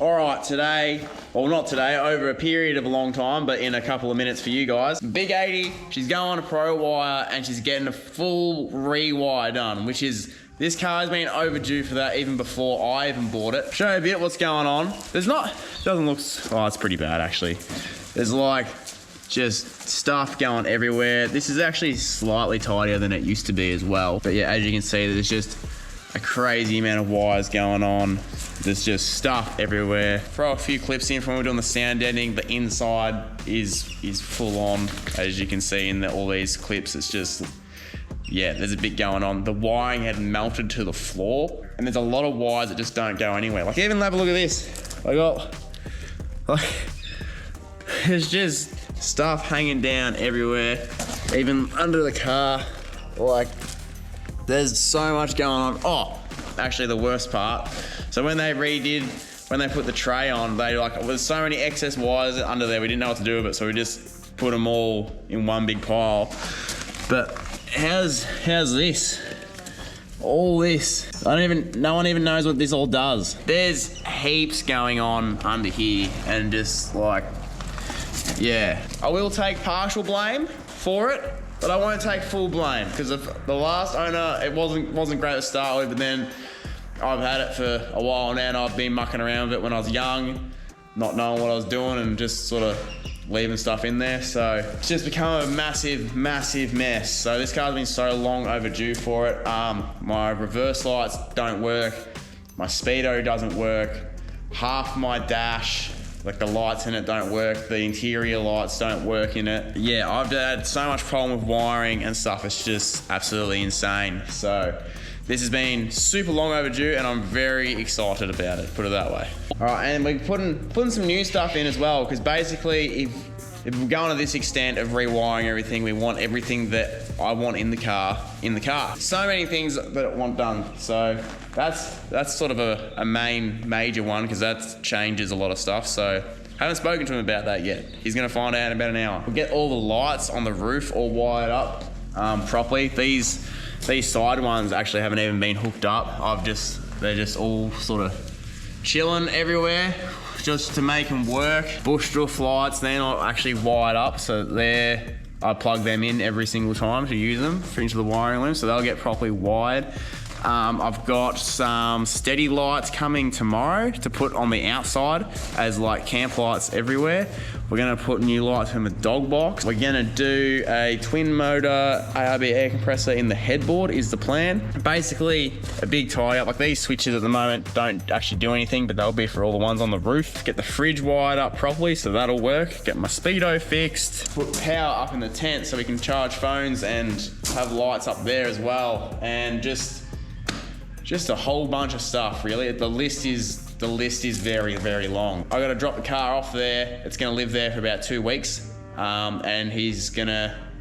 All right, today, well not today, over a period of a long time, but in a couple of minutes for you guys. Big 80, she's going to Prowire and she's getting a full rewire done, which is, this car's been overdue for that even before I even bought it. Show you a bit what's going on. There's not, doesn't look, oh, it's pretty bad actually. There's like, just stuff going everywhere. This is actually slightly tidier than it used to be as well. But yeah, as you can see, there's just a crazy amount of wires going on. There's just stuff everywhere. Throw a few clips in from when we're doing the sound editing. The inside is full on, as you can see in all these clips. It's just, yeah, there's a bit going on. The wiring had melted to the floor, and there's a lot of wires that just don't go anywhere. Like, even have a look at this. I got, like, there's just stuff hanging down everywhere, even under the car. Like, there's so much going on. Oh, actually the worst part. So when they put the tray on, they like, there's so many excess wires under there, we didn't know what to do with it, so we just put them all in one big pile. But how's this? All this, no one even knows what this all does. There's heaps going on under here, and just like, yeah. I will take partial blame for it, but I won't take full blame, because of the last owner, it wasn't great to start with, but then I've had it for a while now, and I've been mucking around with it when I was young, not knowing what I was doing and just sort of leaving stuff in there. So it's just become a massive, massive mess. So this car's been so long overdue for it. My reverse lights don't work. My speedo doesn't work. Half my dash, like the lights in it don't work. The interior lights don't work in it. Yeah, I've had so much problem with wiring and stuff. It's just absolutely insane. So this has been super long overdue, and I'm very excited about it, put it that way. All right, and we're putting some new stuff in as well, because basically if we're going to this extent of rewiring everything, we want everything that I want in the car. So many things that I want done. So that's sort of a major one, because that changes a lot of stuff. So haven't spoken to him about that yet. He's gonna find out in about an hour. We'll get all the lights on the roof all wired up properly. These side ones actually haven't even been hooked up. They're just all sort of chilling everywhere, just to make them work. Bush drift lights, they're not actually wired up, so I plug them in every single time to use them into the wiring loom, so they'll get properly wired. I've got some steady lights coming tomorrow to put on the outside as like camp lights everywhere. We're gonna put new lights in the dog box. We're gonna do a twin motor ARB air compressor in the headboard is the plan. Basically a big tie up. Like, these switches at the moment don't actually do anything, but they'll be for all the ones on the roof. Get the fridge wired up properly, so that'll work. Get my speedo fixed. Put power up in the tent so we can charge phones and have lights up there as well. And just a whole bunch of stuff, really. The list is very, very long. I gotta drop the car off there. It's gonna live there for about 2 weeks. And we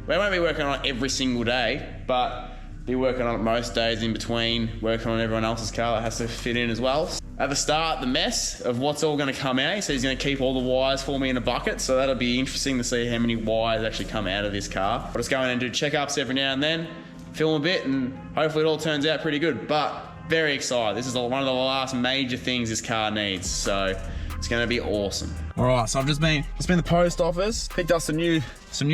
won't be working on it every single day, but be working on it most days in between, working on everyone else's car that has to fit in as well. At the start, the mess of what's all gonna come out. He says he's gonna keep all the wires for me in a bucket, so that'll be interesting to see how many wires actually come out of this car. I'll just go in and do checkups every now and then, film a bit, and hopefully it all turns out pretty good. But very excited. This is one of the last major things this car needs, so it's gonna be awesome. All right, so I've just been to the post office, picked up some new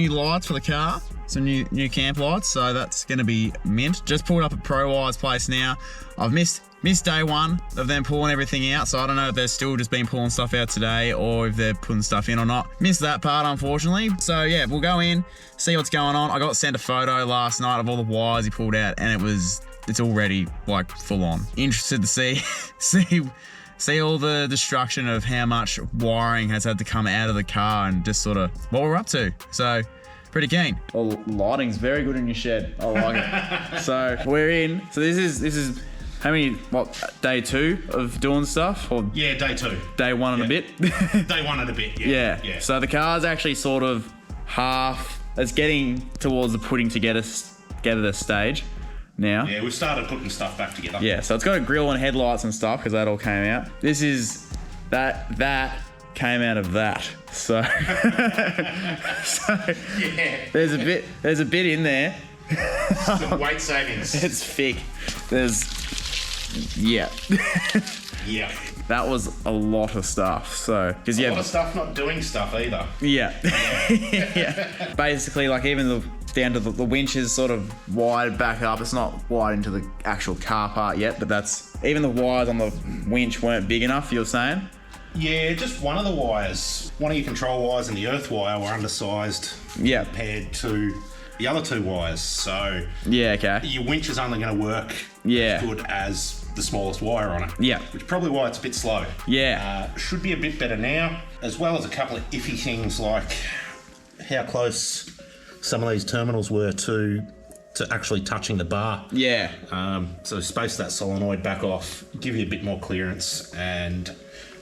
lights for the car, some new camp lights, so that's gonna be mint. Just pulled up at Prowire's place now. I've missed day one of them pulling everything out, so I don't know if they're still just been pulling stuff out today or if they're putting stuff in or not. Missed that part, unfortunately. So yeah, we'll go in, see what's going on. I got sent a photo last night of all the wires he pulled out, and it's already like full on. Interested to see all the destruction of how much wiring has had to come out of the car, and just sort of what we're up to. So pretty keen. Well, lighting's very good in your shed. I like it. So we're in. So this is how many, day 2 of doing stuff? Or yeah, day 2. Day 1 and a bit? Day 1 and a bit, yeah. So the car's actually sort of half, it's getting towards the putting together stage now. Yeah, we've started putting stuff back together. Yeah, so it's got a grille and headlights and stuff, because that all came out. This is, that came out of that. So, yeah. There's a bit in there. Some weight savings. It's thick. Yeah. Yeah. That was a lot of stuff. So, because A lot of stuff not doing stuff either. yeah, yeah. Basically, like even down to the winch is sort of wired back up. It's not wired into the actual car part yet, but that's even the wires on the winch weren't big enough. You were saying? Yeah, just one of the wires, one of your control wires and the earth wire were undersized. Yeah. Compared to the other two wires. So yeah, okay. your winch is only going to work Yeah. as good as the smallest wire on it. Yeah. Which is probably why it's a bit slow. Yeah. Should be a bit better now, as well as a couple of iffy things like how close some of these terminals were to actually touching the bar. Yeah. So space that solenoid back off, give you a bit more clearance, and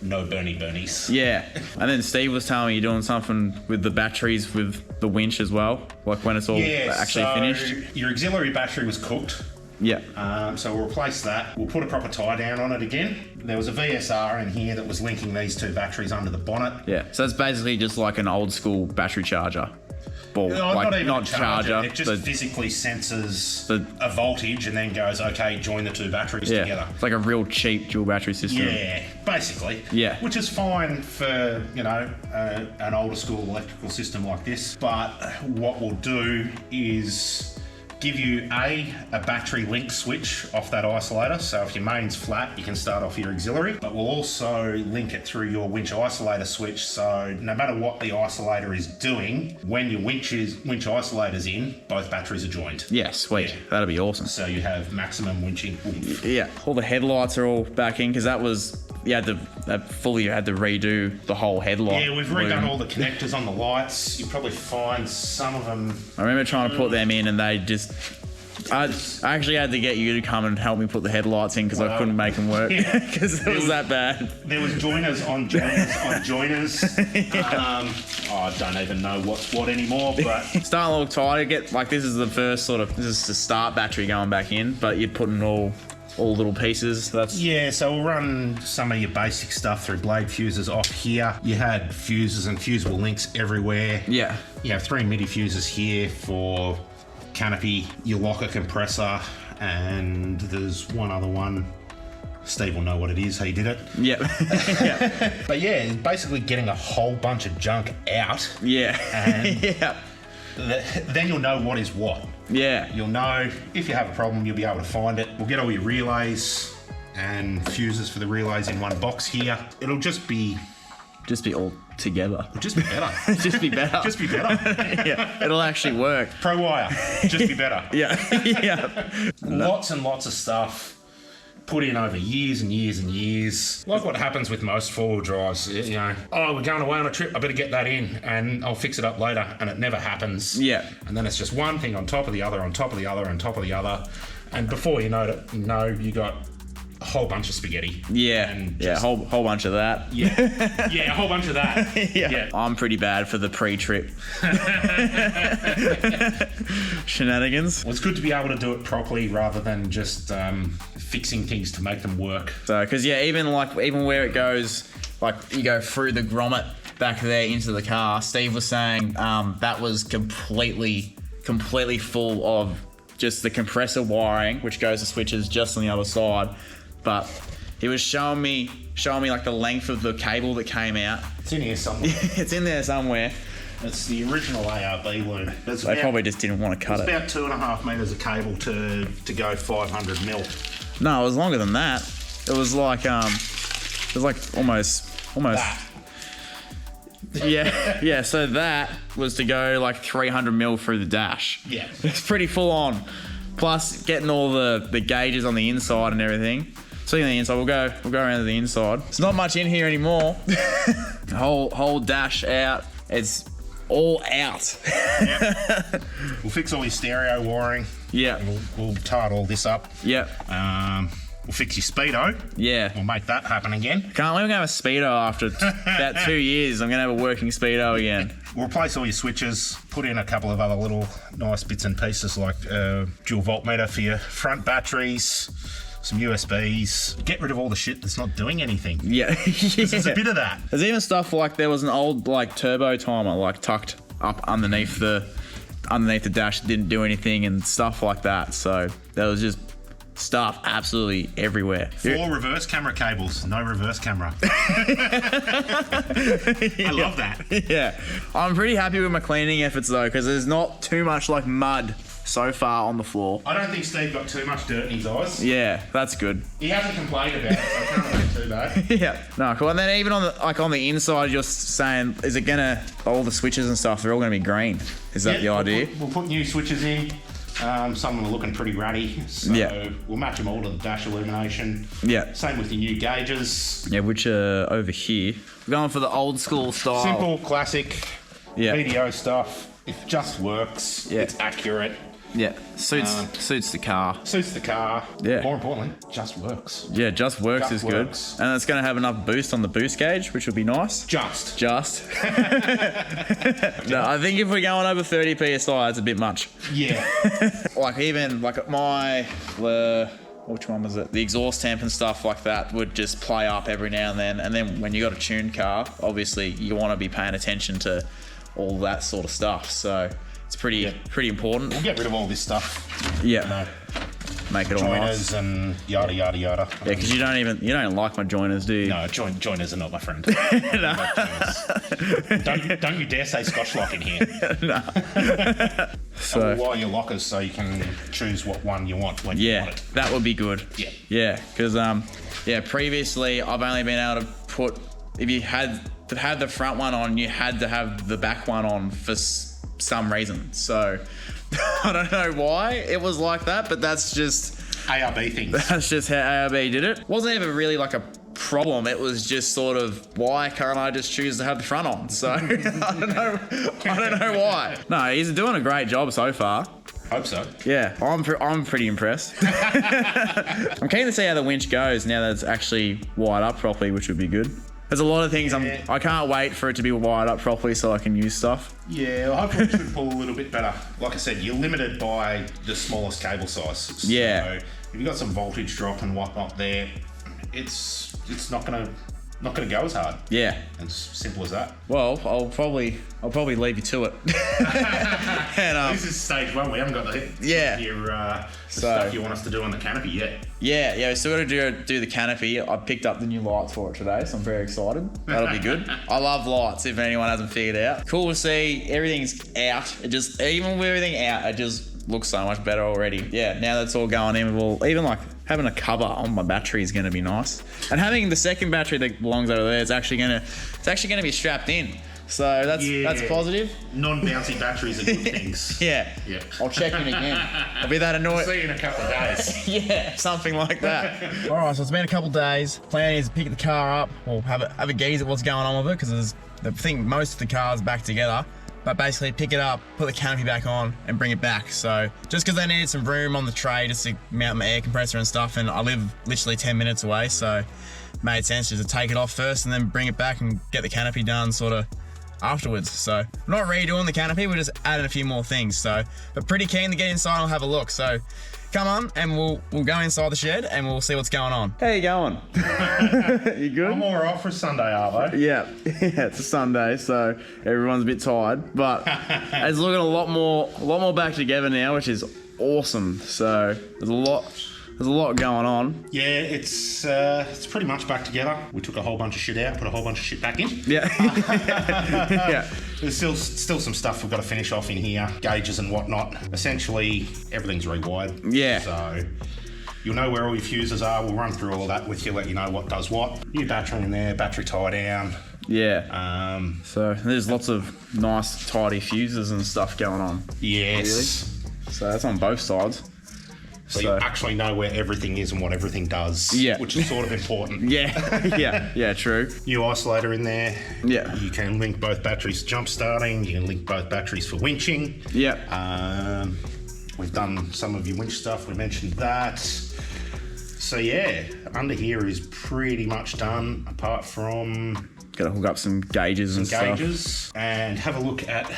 no burnies. Yeah. And then Steve was telling me you're doing something with the batteries with the winch as well, like when it's all actually finished. Your auxiliary battery was cooked. Yeah. So we'll replace that. We'll put a proper tie down on it again. There was a VSR in here that was linking these two batteries under the bonnet. Yeah. So it's basically just like an old school battery charger. Ball. No, like, not even not a charger. It just but physically senses a voltage and then goes, okay, join the two batteries yeah. together. It's like a real cheap dual battery system. Yeah, basically. Yeah. Which is fine for, an older school electrical system like this. But what we'll do is give you a battery link switch off that isolator. So if your mains flat, you can start off your auxiliary, but we'll also link it through your winch isolator switch. So no matter what the isolator is doing, when your winch isolator's in, both batteries are joined. Yeah, sweet. Yeah. That'll be awesome. So you have maximum winching oomph. Yeah, all the headlights are all back in because that was you had to redo the whole headlight. Yeah, we've redone all the connectors on the lights. You probably find some of them. I remember trying to put them in and they just. I actually had to get you to come and help me put the headlights in because I couldn't make them work because it was that bad. There was joiners on joiners on joiners. I don't even know what's what anymore, but starting to look tired. This is the first this is the start battery going back in, but you're putting all little pieces. So we'll run some of your basic stuff through blade fuses off here. You had fuses and fusible links everywhere. Yeah. You have 3 MIDI fuses here for canopy, your locker compressor, and there's one other one. Steve will know what it is, he did it. Yep. Yeah. But yeah, basically getting a whole bunch of junk out. Yeah. And yeah. Then you'll know what is what. Yeah. You'll know if you have a problem, you'll be able to find it. We'll get all your relays and fuses for the relays in one box here. It'll just be all together. It'll just be better. Just be better. Just be better. Yeah. It'll actually work. Prowire. Just be better. Yeah. Yeah. Lots and lots of stuff put in over years and years and years. Like what happens with most four-wheel drives, we're going away on a trip, I better get that in and I'll fix it up later, and it never happens. Yeah. And then it's just one thing on top of the other, on top of the other, on top of the other, and before you know it, you got a whole bunch of spaghetti. Yeah. And a whole bunch of that. Yeah. Yeah, a whole bunch of that. Yeah. I'm pretty bad for the pre-trip shenanigans. Well, it's good to be able to do it properly rather than just fixing things to make them work. So, because even where it goes, like you go through the grommet back there into the car, Steve was saying that was completely full of just the compressor wiring, which goes to switches just on the other side. But he was showing me like the length of the cable that came out. It's in here somewhere. It's in there somewhere. It's the original ARB loom. They probably just didn't want to cut it. It's about 2.5 metres of cable to go 500 mil. No, it was longer than that. It was like almost. That. Yeah. So that was to go like 300 mil through the dash. Yeah. It's pretty full on. Plus getting all the gauges on the inside and everything. So on the inside, we'll go around to the inside. It's not much in here anymore. whole dash out. It's all out. Yep. We'll fix all your stereo wiring. Yeah. We'll tie all this up. Yep. We'll fix your speedo. Yeah. We'll make that happen again. We're gonna have a speedo after about 2 years. I'm gonna have a working speedo again. We'll replace all your switches, put in a couple of other little nice bits and pieces like dual voltmeter for your front batteries, some USBs. Get rid of all the shit that's not doing anything. Yeah. There's a bit of that. There's even stuff like there was an old turbo timer tucked up underneath the dash that didn't do anything and stuff like that. So there was just stuff absolutely everywhere. 4 reverse camera cables, no reverse camera. I love that. Yeah. I'm pretty happy with my cleaning efforts though, because there's not too much like mud so far on the floor. I don't think Steve got too much dirt in his eyes. Yeah, that's good. He hasn't complained about it, so I can't make too bad. Yeah. No, cool. And then even on the inside, you're saying, is it gonna, all the switches and stuff, they're all gonna be green? Is that the idea? We'll put new switches in. Some of them are looking pretty ratty, so we'll match them all to the dash illumination. Yeah. Same with the new gauges. Yeah, which are over here. We're going for the old school style. Simple, classic, Yeah. VDO stuff. It just works. Yeah. It's accurate. Yeah. Suits the car. Suits the car. Yeah. More importantly, just works. Yeah, just works is good. works. And it's going to have enough boost on the boost gauge, which will be nice. Just. No, I think if we're going over 30 PSI, it's a bit much. Yeah. Like even like which one was it? The exhaust temp and stuff like that would just play up every now and then. And then when you got a tuned car, obviously you want to be paying attention to all that sort of stuff. So it's pretty important. We'll get rid of all this stuff. Yeah. You know, make it all joiners nice. and yada yada yada. Yeah, because you don't like my joiners, do you? No, joiners are not my friend. Don't you dare say Scotch lock in here. No. So we'll wire your lockers so you can choose what one you want when you want it. That would be good. Yeah. Yeah, because previously I've only been able to put, if you had the front one on, you had to have the back one on for some reason. So I don't know why it was like that, but that's just ARB things. That's just how ARB did it. Wasn't even really like a problem. It was just sort of, why can't I just choose to have the front on? So I don't know why. No, he's doing a great job so far. Hope so. Yeah, I'm pretty impressed. I'm keen to see how the winch goes now that it's actually wired up properly, which would be good. There's a lot of things I can't wait for it to be wired up properly so I can use stuff. Yeah, well, hopefully it should pull a little bit better. Like I said, you're limited by the smallest cable size. So Yeah. if you've got some voltage drop and whatnot there, it's not gonna go as hard. Yeah. It's simple as that. Well, I'll probably leave you to it. And, this is stage 1. We haven't got the stuff you want us to do on the canopy yet. Yeah, we still got to do the canopy. I picked up the new lights for it today, so I'm very excited. That'll be good. I love lights, if anyone hasn't figured it out. Cool to see everything's out. Even with everything out, it just looks so much better already. Yeah, now that's all going in, even like having a cover on my battery is going to be nice. And having the second battery that belongs over there, it's actually going to be strapped in. So that's positive. Non-bouncy batteries are good things. Yeah. I'll check in again. I'll be that annoyed. See you in a couple of days. Yeah, something like that. All right, so it's been a couple of days. Plan is to pick the car up, or have a gaze at what's going on with it, because I think most of the car's back together. But basically pick it up, put the canopy back on and bring it back. So just because I needed some room on the tray just to mount my air compressor and stuff, and I live literally 10 minutes away, so it made sense just to take it off first and then bring it back and get the canopy done sort of afterwards. So we're not redoing the canopy, we're just adding a few more things. But pretty keen to get inside and have a look. So come on and we'll go inside the shed and we'll see what's going on. How you going? You good? I'm more off for Sunday, Arvo. Yeah, it's a Sunday, so everyone's a bit tired, but it's looking a lot more back together now, which is awesome. So there's a lot going on. Yeah, it's pretty much back together. We took a whole bunch of shit out, put a whole bunch of shit back in. Yeah. Yeah. There's still some stuff we've got to finish off in here, gauges and whatnot. Essentially, everything's rewired. Yeah. So you'll know where all your fuses are. We'll run through all of that with you, let you know what does what. New battery in there, battery tie down. Yeah. So there's lots of nice, tidy fuses and stuff going on. Yes. Really? So that's on both sides. So you actually know where everything is and what everything does. Yeah. Which is sort of important. Yeah, true. New isolator in there. Yeah. You can link both batteries for jump starting. You can link both batteries for winching. Yeah. We've done some of your winch stuff. We mentioned that. So yeah, under here is pretty much done apart from... Got to hook up some gauges and stuff. And have a look at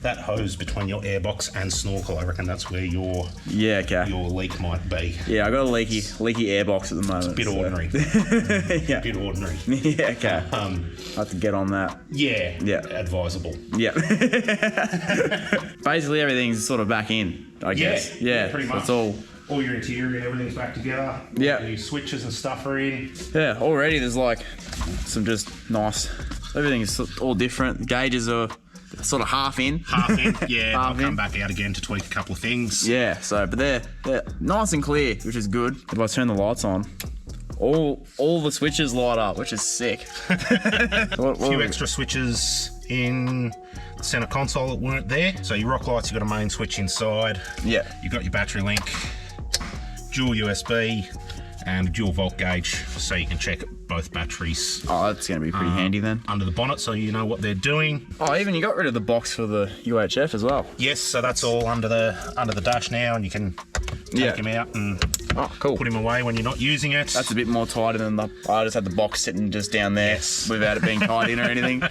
that hose between your airbox and snorkel. I reckon that's where your leak might be. Yeah, I got a leaky airbox at the moment. It's a bit ordinary. Yeah. A bit ordinary. Yeah, okay. I have to get on that. Yeah. Advisable. Yeah. Basically everything's sort of back in, I guess. Yeah, pretty much. It's all all your interior and everything's back together. Yeah. Your switches and stuff are in. Yeah, already there's like some just nice, everything is all different. The gauges are sort of half in. Half in, yeah. Half I'll come in. back out again to tweak a couple of things. Yeah, so, but they're nice and clear, which is good. If I turn the lights on, all the switches light up, which is sick. A few extra switches in the center console that weren't there. So your rock lights, you've got a main switch inside. Yeah. You've got your battery link, dual USB, and a dual volt gauge, so you can check both batteries. Oh, that's going to be pretty handy then. Under the bonnet, so you know what they're doing. Oh, even you got rid of the box for the UHF as well. Yes, so that's all under the dash now, and you can take him out and put him away when you're not using it. That's a bit more tighter than I just had the box sitting just down there without it being tied in or anything.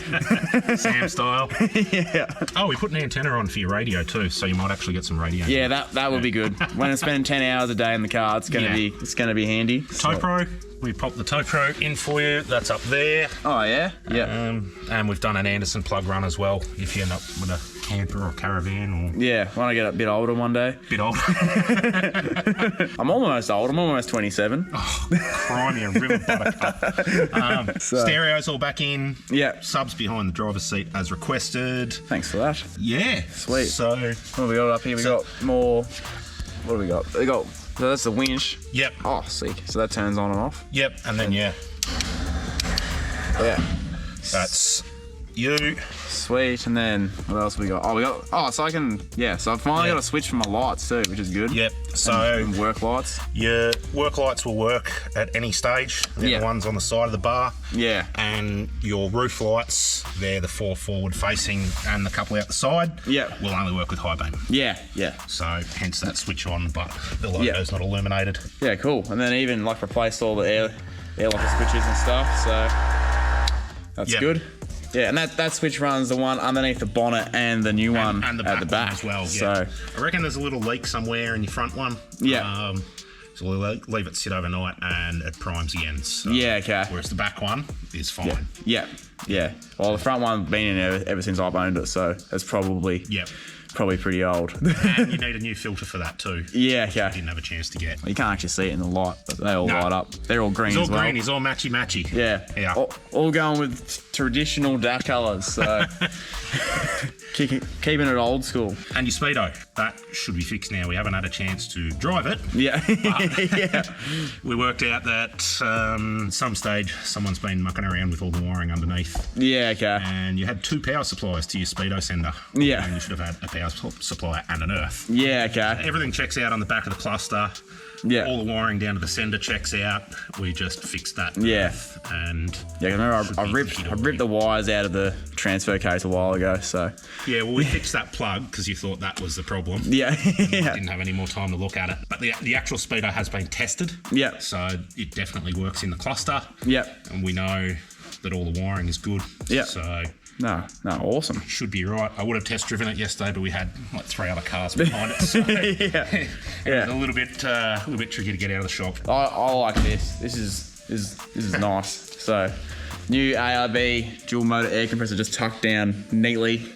Sam style. Yeah. Oh, we put an antenna on for your radio too, so you might actually get some radio. Yeah, that would be good. When I'm spending 10 hours a day in the car, it's gonna be handy. Tow Pro, we popped the Tow Pro in for you. That's up there. Oh yeah, yeah. And we've done an Anderson plug run as well. If you end up with a camper or caravan or when I get a bit older one day. Bit older. I'm almost old. I'm almost 27. Oh, crimey, a real buttercup. Stereo's all back in. Yeah. Subs behind the driver's seat as requested. Thanks for that. Yeah. Sweet. So what have we got up here? We got more. What do we got? So that's the winch. Yep. Oh, sick. So that turns on and off. Yep. And then Yeah. that's you. Sweet. And then what else we got? So I can. Yeah. So I've finally got a switch for my lights too, which is good. Yep. So and work lights. Your work lights will work at any stage. They're the ones on the side of the bar. Yeah. And your roof lights, they're the 4 forward facing and the couple out the side. Yeah. Will only work with high beam. Yeah. Yeah. So hence that switch on, but the logo's not illuminated. Yeah. Cool. And then even like replaced all the air locker switches and stuff. So that's good. Yeah, and that switch runs the one underneath the bonnet and the new one and the at the back as well. Yeah. So I reckon there's a little leak somewhere in your front one. Yeah. So we'll leave it sit overnight and it primes again. So, yeah, okay. Whereas the back one is fine. Yeah. Well, the front one's been in there ever since I've owned it, so it's probably pretty old. And you need a new filter for that too. Yeah, okay. Didn't have a chance to get. You can't actually see it in the light, but they all light up. They're all green as well. It's all green. It's all matchy. Yeah. All going with traditional dash colours, so keeping it old school. And your speedo, that should be fixed now. We haven't had a chance to drive it. Yeah. We worked out that some stage someone's been mucking around with all the wiring underneath. Yeah, okay. And you had 2 power supplies to your speedo sender. Yeah. And you should have had a power supply and an earth. Yeah, okay. Everything checks out on the back of the cluster. Yeah. All the wiring down to the sender checks out. We just fixed that. Yeah. And remember I ripped the wires out of the transfer case a while ago, so. Yeah, well, we fixed that plug because you thought that was the problem. Yeah. Didn't have any more time to look at it. But the actual speedo has been tested. Yeah. So it definitely works in the cluster. Yeah. And we know that all the wiring is good. Yeah. So No, awesome. should be right. I would have test driven it yesterday, but we had like 3 other cars behind it. So it was a little bit tricky to get out of the shop. I like this. This is nice. So, new ARB dual motor air compressor just tucked down nearly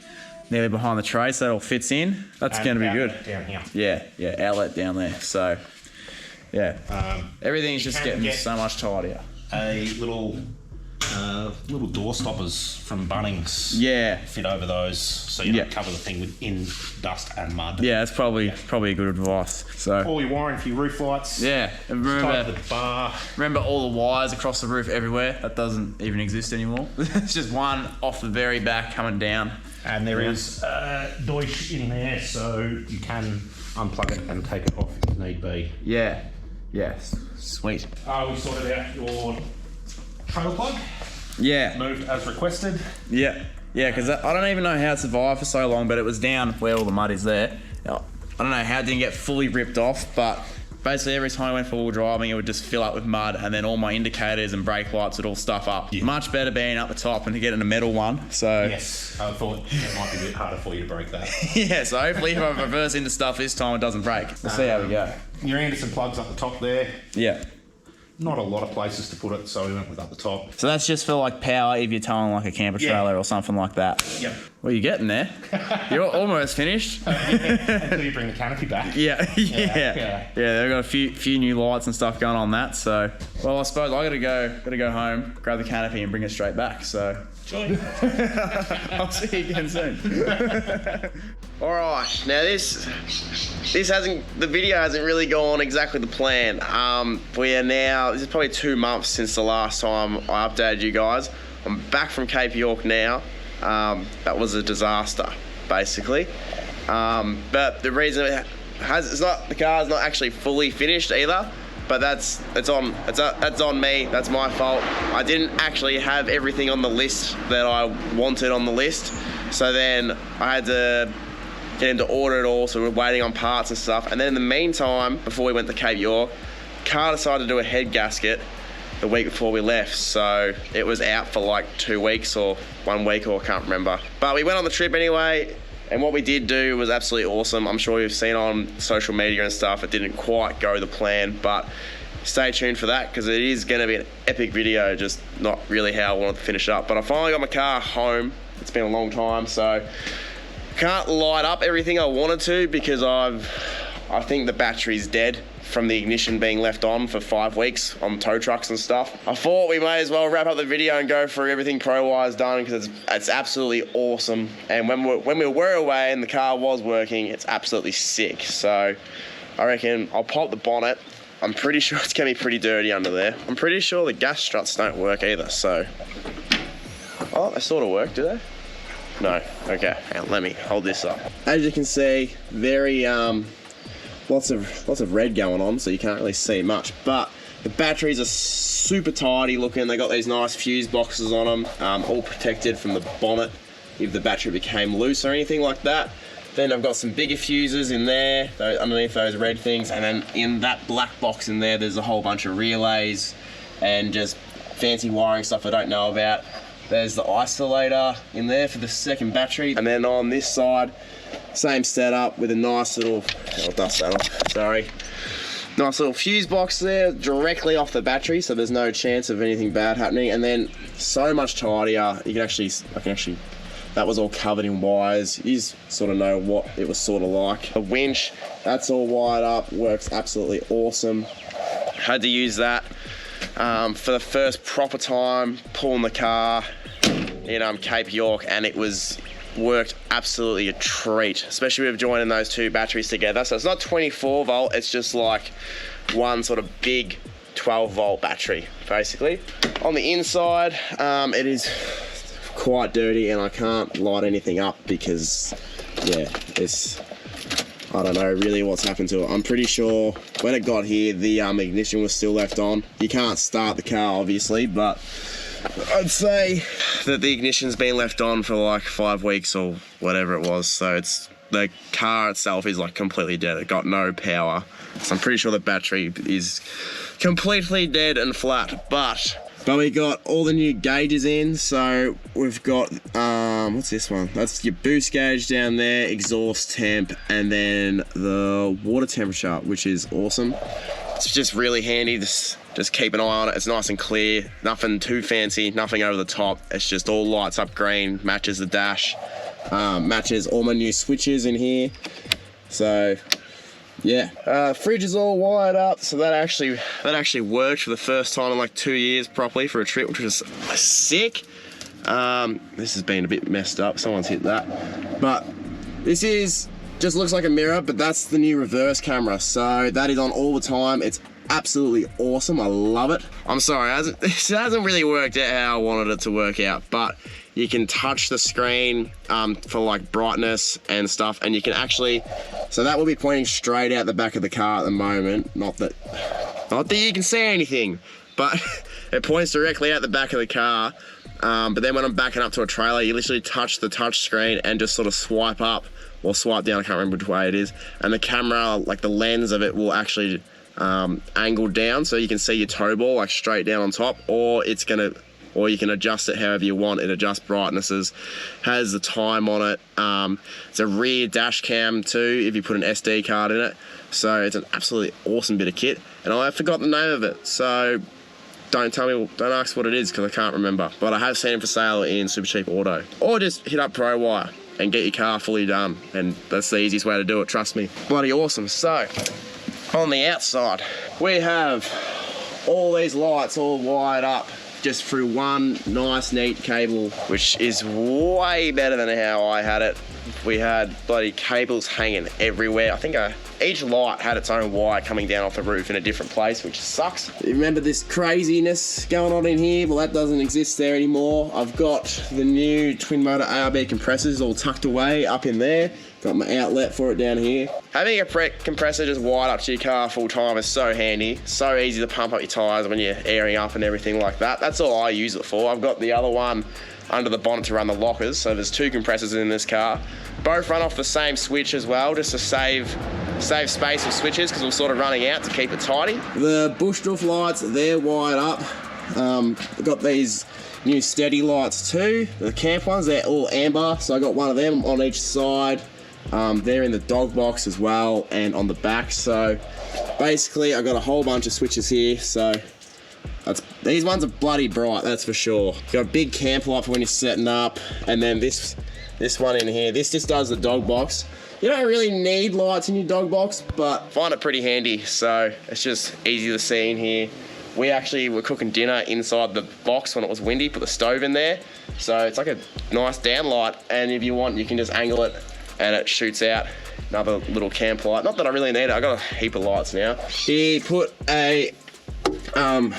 behind the tray, so it all fits in. That's going to be good. Down here. Yeah, outlet down there. So, everything's just getting so much tidier. A little door stoppers from Bunnings. Yeah. Fit over those, so you don't cover the thing in dust and mud. Yeah, that's probably a good advice. So all your wiring for your roof lights. Yeah, and remember the bar. Remember all the wires across the roof everywhere. That doesn't even exist anymore. It's just one off the very back coming down. And there is Deutsch in there, so you can unplug it and take it off if need be. Yeah. Yes. Sweet. We sorted out your trailer plug. Yeah. Moved as requested. Yeah, because I don't even know how it survived for so long, but it was down where all the mud is there. I don't know how it didn't get fully ripped off, but basically every time I went for all driving, it would just fill up with mud, and then all my indicators and brake lights would all stuff up. Yeah. Much better being up the top and to get in a metal one. So yes, I thought it might be a bit harder for you to break that. Yeah, so hopefully if I reverse into stuff this time, it doesn't break. We'll see how we go. Your Anderson plugs up the top there. Yeah. Not a lot of places to put it, so we went with up the top. So that's just for like power if you're towing like a camper trailer or something like that. Yep. Well, you're getting there. You're almost finished. Until you bring the canopy back. Yeah. They've got a few new lights and stuff going on that. So, well, I suppose I gotta go home, grab the canopy, and bring it straight back. So, I'll see you again soon. All right. Now this the video hasn't really gone exactly the plan. This is probably 2 months since the last time I updated you guys. I'm back from Cape York now. That was a disaster, basically. But the reason the car's not actually fully finished either. But that's on me. That's my fault. I didn't actually have everything on the list that I wanted on the list. So then I had to get him to order it all. So we're waiting on parts and stuff. And then in the meantime, before we went to Cape York, car decided to do a head gasket the week before we left, so it was out for like 2 weeks or 1 week, or I can't remember. But we went on the trip anyway, and what we did do was absolutely awesome. I'm sure you've seen on social media and stuff, it didn't quite go the plan, but stay tuned for that because it is going to be an epic video, just not really how I wanted to finish up. But I finally got my car home. It's been a long time, so can't light up everything I wanted to because I think the battery's dead from the ignition being left on for 5 weeks on tow trucks and stuff. I thought we may as well wrap up the video and go through everything Prowire's done because it's absolutely awesome. And when we were away and the car was working, it's absolutely sick. So I reckon I'll pop the bonnet. I'm pretty sure it's gonna be pretty dirty under there. I'm pretty sure the gas struts don't work either, so. Oh, they sort of work, do they? No, okay, hang on, let me hold this up. As you can see, very, lots of red going on, so you can't really see much, but the batteries are super tidy looking. They got these nice fuse boxes on them, all protected from the bonnet if the battery became loose or anything like that. Then I've got some bigger fuses in there, underneath those red things, and then in that black box in there, there's a whole bunch of relays and just fancy wiring stuff I don't know about. There's the isolator in there for the second battery, and then on this side, same setup with a nice little, I'll dust that off, sorry. Nice little fuse box there directly off the battery, so there's no chance of anything bad happening. And then so much tidier, I can actually, that was all covered in wires. You just sort of know what it was sort of like. The winch, that's all wired up, works absolutely awesome. Had to use that for the first proper time pulling the car in Cape York, and it worked absolutely a treat, especially with joining those two batteries together. So it's not 24 volt, it's just like one sort of big 12 volt battery, basically. On the inside, it is quite dirty and I can't light anything up because, yeah, I don't know really what's happened to it. I'm pretty sure when it got here, the ignition was still left on. You can't start the car, obviously, but I'd say that the ignition's been left on for like 5 weeks or whatever it was. So the car itself is like completely dead. It got no power. So I'm pretty sure the battery is completely dead and flat, but we got all the new gauges in. So we've got, what's this one? That's your boost gauge down there, exhaust temp, and then the water temperature, which is awesome. It's just really handy. Just keep an eye on it. It's nice and clear. Nothing too fancy, nothing over the top. It's just all lights up green, matches the dash, matches all my new switches in here. So yeah, fridge is all wired up, so that actually worked for the first time in like 2 years properly for a trip, which was sick. This has been a bit messed up. Someone's hit that, but this just looks like a mirror, but that's the new reverse camera. So that is on all the time. It's absolutely awesome. I love it. I'm sorry, it hasn't really worked out how I wanted it to work out, but you can touch the screen for like brightness and stuff, and you can actually, so that will be pointing straight out the back of the car at the moment. Not that you can see anything, but it points directly out the back of the car. But then when I'm backing up to a trailer, you literally touch the touch screen and just sort of swipe up or swipe down, I can't remember which way it is, and the camera, like the lens of it, will actually angle down so you can see your tow ball like straight down on top, or you can adjust it however you want. It adjusts brightnesses, has the time on it. It's a rear dash cam too if you put an SD card in it. So it's an absolutely awesome bit of kit, and I forgot the name of it. So don't ask what it is because I can't remember. But I have seen it for sale in Super Cheap Auto. Or just hit up Prowire and get your car fully done. And that's the easiest way to do it, trust me. Bloody awesome. So, on the outside, we have all these lights all wired up just through one nice neat cable, which is way better than how I had it. We had bloody cables hanging everywhere. I think each light had its own wire coming down off the roof in a different place, which sucks. Remember this craziness going on in here? Well, that doesn't exist there anymore. I've got the new twin motor ARB compressors all tucked away up in there. Got my outlet for it down here. Having a compressor just wired up to your car full time is so handy. So easy to pump up your tyres when you're airing up and everything like that. That's all I use it for. I've got the other one under the bonnet to run the lockers. So there's 2 compressors in this car. Both run off the same switch as well, just to save space with switches because we're sort of running out to keep it tidy. The bush roof lights, they're wired up. I've got these new steady lights too. The camp ones, they're all amber. So I got one of them on each side. They're in the dog box as well and on the back. So basically I got a whole bunch of switches here. So these ones are bloody bright, that's for sure. Got a big camp light for when you're setting up, and then this one in here, this just does the dog box. You don't really need lights in your dog box, but I find it pretty handy. So it's just easy to see in here. We actually were cooking dinner inside the box when it was windy, put the stove in there. So it's like a nice down light, and if you want, you can just angle it and it shoots out another little camp light. Not that I really need it, I got a heap of lights now. He put a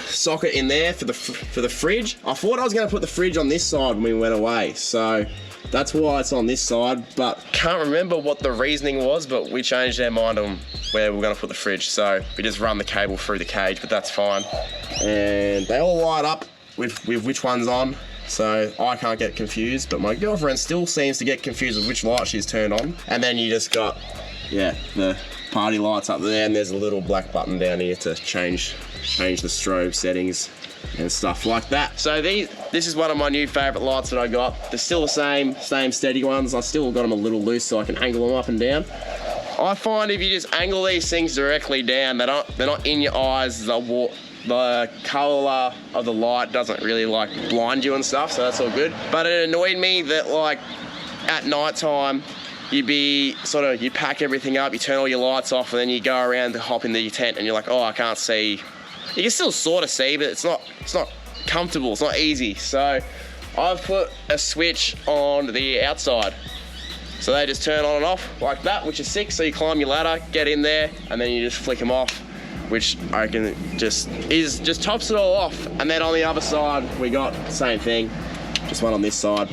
socket in there for the fridge. I thought I was going to put the fridge on this side when we went away, so that's why it's on this side, but can't remember what the reasoning was, but we changed our mind on where we're going to put the fridge, so we just run the cable through the cage, but that's fine. And they all light up with which one's on, so I can't get confused, but my girlfriend still seems to get confused with which light she's turned on. And then you just got, yeah, the party lights up there, and there's a little black button down here to change the strobe settings and stuff like that. So this is one of my new favorite lights that I got. They're still the same steady ones. I still got them a little loose so I can angle them up and down. I find if you just angle these things directly down, they're not in your eyes. The color of the light doesn't really like blind you and stuff, so that's all good. But it annoyed me that like at night time, you pack everything up, you turn all your lights off, and then you go around to hop into your tent and you're like, oh, I can't see. You can still sort of see, but it's not comfortable, it's not easy. So I've put a switch on the outside. So they just turn on and off like that, which is sick. So you climb your ladder, get in there, and then you just flick them off, which I reckon just tops it all off. And then on the other side, we got the same thing. Just one on this side.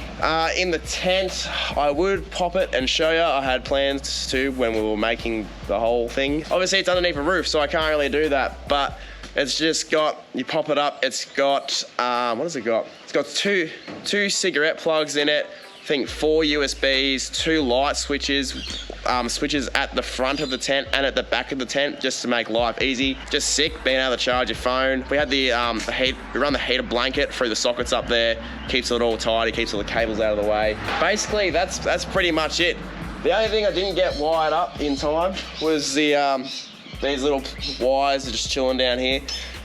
In the tent, I would pop it and show you. I had plans to when we were making the whole thing. Obviously it's underneath a roof, so I can't really do that, but it's just got, you pop it up, it's got, what has it got? It's got two cigarette plugs in it, I think 4 USBs, 2 light switches, switches at the front of the tent and at the back of the tent, just to make life easy. Just sick being able to charge your phone. We had the heat, we run the heater blanket through the sockets up there, keeps it all tidy, keeps all the cables out of the way. Basically, that's pretty much it. The only thing I didn't get wired up in time was these little wires are just chilling down here.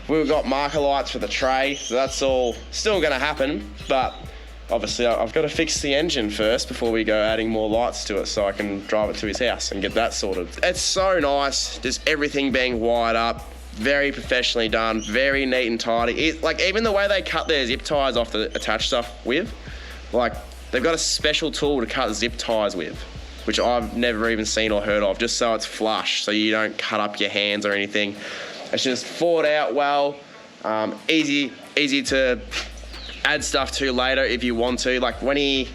We've got marker lights for the tray, so that's all still gonna happen, but obviously I've got to fix the engine first before we go adding more lights to it so I can drive it to his house and get that sorted. It's so nice, just everything being wired up, very professionally done, very neat and tidy. Like even the way they cut their zip ties off the attached stuff with, like they've got a special tool to cut zip ties with, which I've never even seen or heard of, just so it's flush, so you don't cut up your hands or anything. It's just thought out well, easy to add stuff to later if you want to. Like when he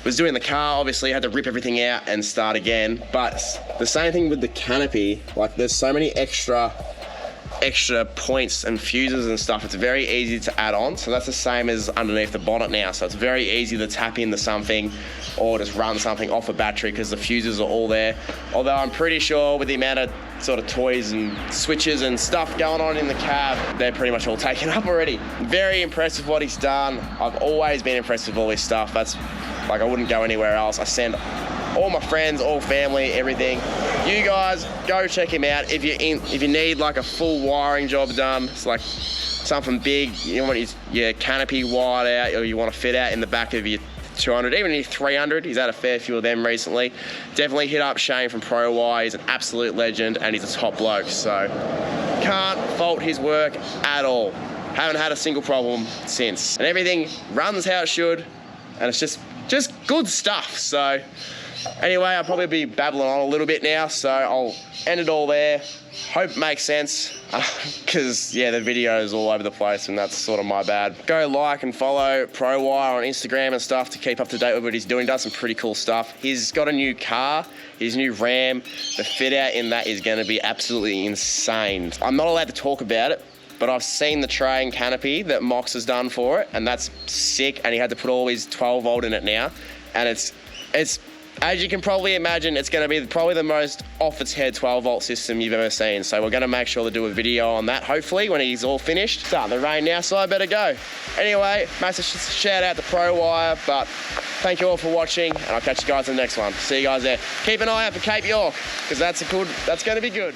was doing the car, obviously had to rip everything out and start again. But the same thing with the canopy, like there's so many extra points and fuses and stuff, it's very easy to add on. So that's the same as underneath the bonnet now. So it's very easy to tap into something or just run something off a battery because the fuses are all there. Although I'm pretty sure with the amount of sort of toys and switches and stuff going on in the cab, they're pretty much all taken up already. Very impressed with what he's done. I've always been impressed with all his stuff. That's like, I wouldn't go anywhere else. I send all my friends, all family, everything. You guys go check him out if you need like a full wiring job done. It's like something big, you want your canopy wide out, or you want to fit out in the back of your 200, even your 300. He's had a fair few of them recently. Definitely hit up Shane from Prowire. He's an absolute legend and he's a top bloke. So can't fault his work at all. Haven't had a single problem since. And everything runs how it should. And it's just good stuff. So anyway, I'll probably be babbling on a little bit now. So I'll end it all there. Hope it makes sense, because yeah, the video is all over the place and that's sort of my bad. Go like and follow Prowire on Instagram and stuff to keep up to date with what he's doing. Does some pretty cool stuff. He's got a new car, his new Ram. The fit out in that is going to be absolutely insane. I'm not allowed to talk about it, but I've seen the tray and canopy that Mox has done for it, and that's sick. And he had to put all his 12 volt in it now, and it's as you can probably imagine, it's going to be probably the most off its head 12 volt system you've ever seen. So we're going to make sure to do a video on that, hopefully, when he's all finished. It's starting to rain now, so I better go. Anyway, massive shout out to Prowire, but thank you all for watching, and I'll catch you guys in the next one. See you guys there. Keep an eye out for Cape York, because that's going to be good.